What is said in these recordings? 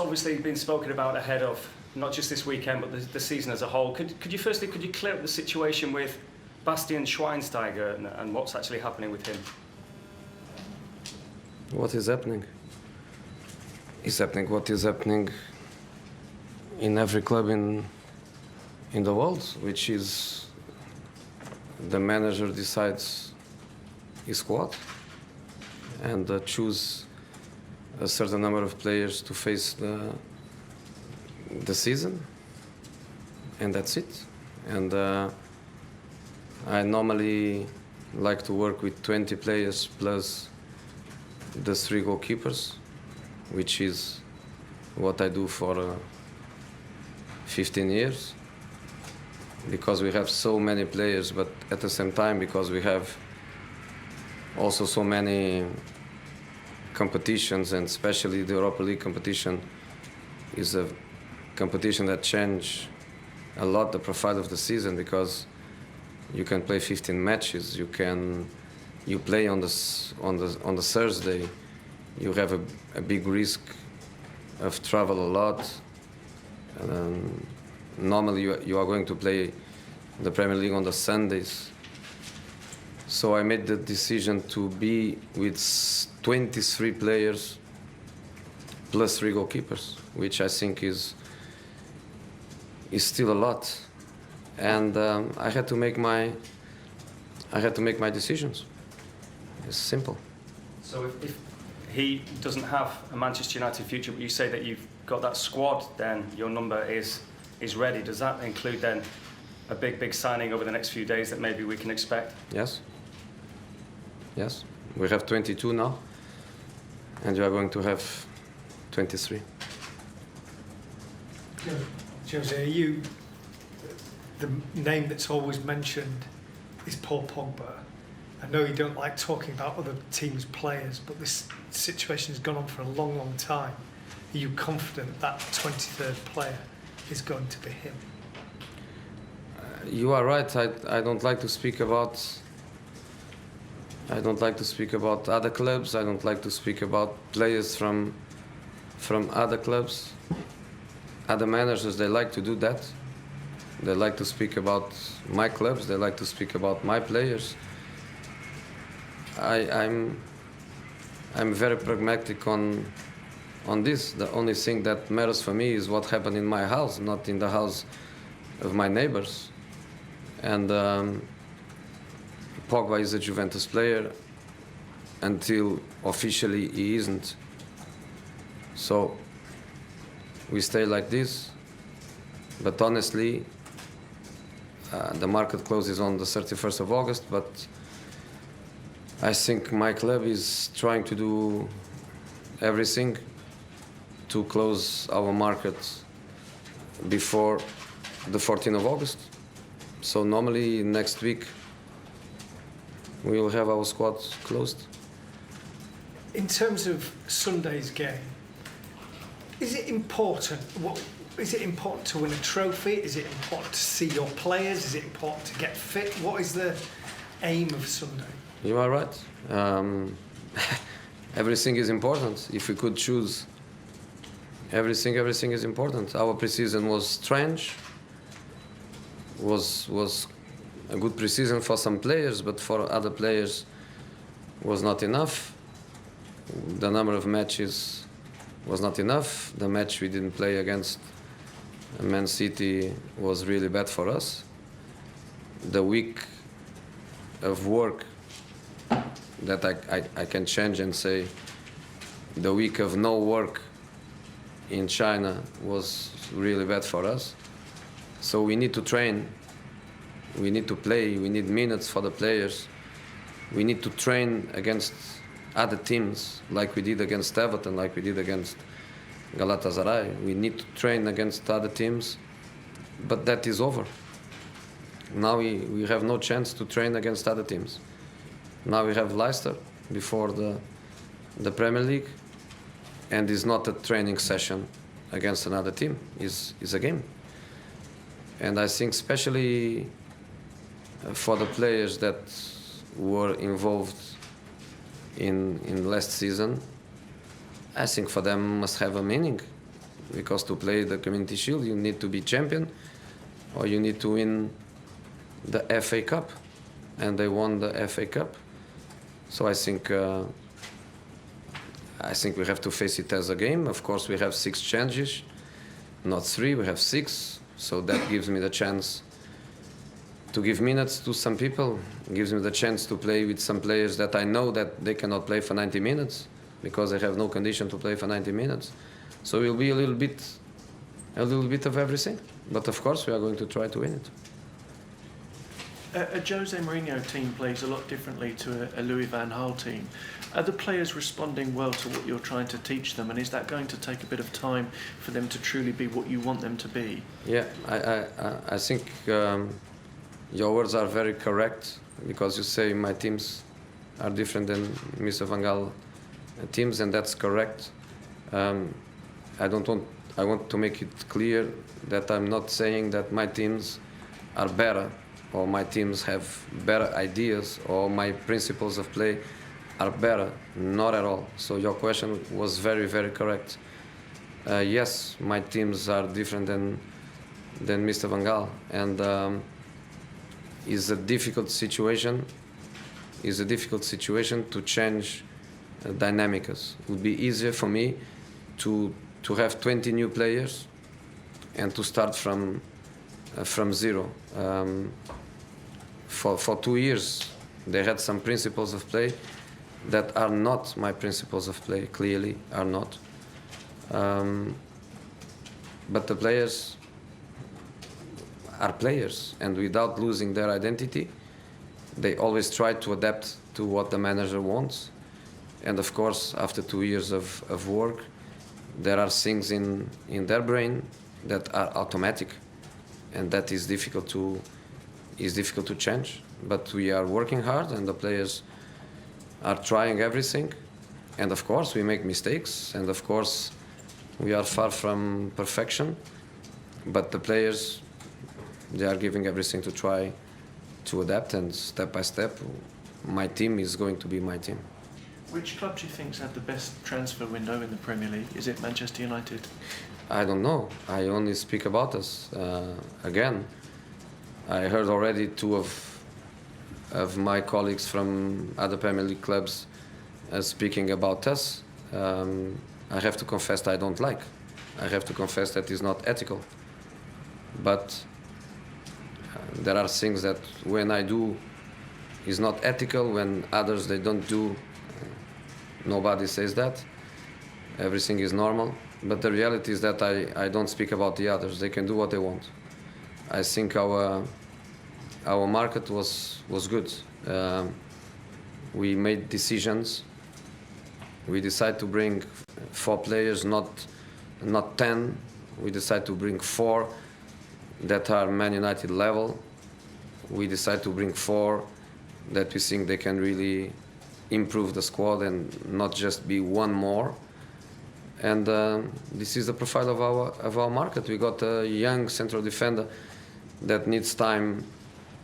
obviously been spoken about ahead of not just this weekend, but the season as a whole. Could you clear up the situation with Bastian Schweinsteiger and what's actually happening with him? What is happening? Is happening what is happening in every club in the world, which is the manager decides his squad and choose a certain number of players to face the season, and that's it. And I normally like to work with 20 players plus the 3 goalkeepers, which is what I do for 15 years, because we have so many players, but at the same time, because we have also so many competitions, and especially the Europa League competition is a competition that change a lot the profile of the season, because you can play 15 matches, you play on the Thursday, you have a big risk of travel a lot. Normally you are going to play the Premier League on the Sundays. So I made the decision to be with 23 players plus 3 goalkeepers, which I think is still a lot. And I had to make my decisions. It's simple. So if he doesn't have a Manchester United future, but you say that you've got that squad, then your number is ready. Does that include then a big signing over the next few days that maybe we can expect? Yes. Yes. We have 22 now, and you are going to have 23. Jose, the name that's always mentioned is Paul Pogba. I know you don't like talking about other teams' players, but this situation has gone on for a long time. Are you confident that 23rd player is going to be him? You are right. I don't like to speak about. I don't like to speak about other clubs. I don't like to speak about players from other clubs. Other managers, they like to do that. They like to speak about my clubs. They like to speak about my players. I'm very pragmatic on this. The only thing that matters for me is what happened in my house, not in the house of my neighbors. And Pogba is a Juventus player until officially he isn't. So we stay like this. But honestly, the market closes on the 31st of August, but I think my club is trying to do everything to close our market before the 14th of August. So normally next week we will have our squad closed. In terms of Sunday's game, is it important? Is it important to win a trophy? Is it important to see your players? Is it important to get fit? What is the aim of Sunday? You are right. Everything is important. If we could choose everything is important. Our preseason was strange. Was a good preseason for some players, but for other players was not enough. The number of matches was not enough. The match we didn't play against Man City was really bad for us. The week of work that I can change and say the week of no work in China was really bad for us. So we need to train, we need to play, we need minutes for the players. We need to train against other teams like we did against Everton, like we did against Galatasaray. We need to train against other teams, but that is over. Now we have no chance to train against other teams. Now we have Leicester before the Premier League, and it's not a training session against another team, it's a game. And I think especially for the players that were involved in last season, I think for them must have a meaning. because to play the Community Shield you need to be champion or you need to win the FA Cup, and they won the FA Cup. So I think we have to face it as a game. Of course, we have 6 changes, not 3. We have 6, so that gives me the chance to give minutes to some people. Gives me the chance to play with some players that I know that they cannot play for 90 minutes because they have no condition to play for 90 minutes. So it will be a little bit of everything. But of course, we are going to try to win it. A Jose Mourinho team plays a lot differently to a Louis van Gaal team. Are the players responding well to what you're trying to teach them, and is that going to take a bit of time for them to truly be what you want them to be? Yeah, I think your words are very correct, because you say my teams are different than Mr. Van Gaal teams, and that's correct. I want to make it clear that I'm not saying that my teams are better, or my teams have better ideas, or my principles of play are better. Not at all. So your question was very, very correct. Yes, my teams are different than Mr. Van Gaal, and it's a difficult situation. It's a difficult situation to change dynamics. It would be easier for me to have 20 new players and to start from zero. For 2 years, they had some principles of play that are not my principles of play, clearly are not. But the players are players, and without losing their identity, they always try to adapt to what the manager wants. And of course, after 2 years of work, there are things in their brain that are automatic, and that is difficult to change. But we are working hard, and the players are trying everything. And of course, we make mistakes, and of course, we are far from perfection. But the players, they are giving everything to try to adapt, and step by step, my team is going to be my team. Which club do you think has had the best transfer window in the Premier League? Is it Manchester United? I don't know. I only speak about us. Again, I heard already 2 of my colleagues from other Premier League clubs speaking about us. I have to confess that I don't like. I have to confess that it's not ethical. But there are things that when I do is not ethical, when others they don't do, nobody says that. Everything is normal. But the reality is that I don't speak about the others. They can do what they want. I think our market was good. We made decisions. We decided to bring 4 players, not 10. We decided to bring 4 that are Man United level. We decided to bring 4 that we think they can really improve the squad and not just be one more. And this is the profile of our market. We got a young central defender that needs time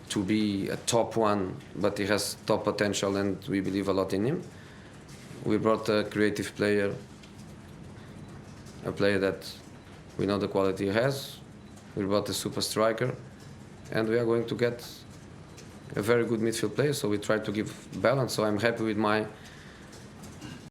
to be a top one, but he has top potential, and we believe a lot in him. We brought a creative player, a player that we know the quality he has. We brought a super striker, and we are going to get a very good midfield player. So we try to give balance. So I'm happy with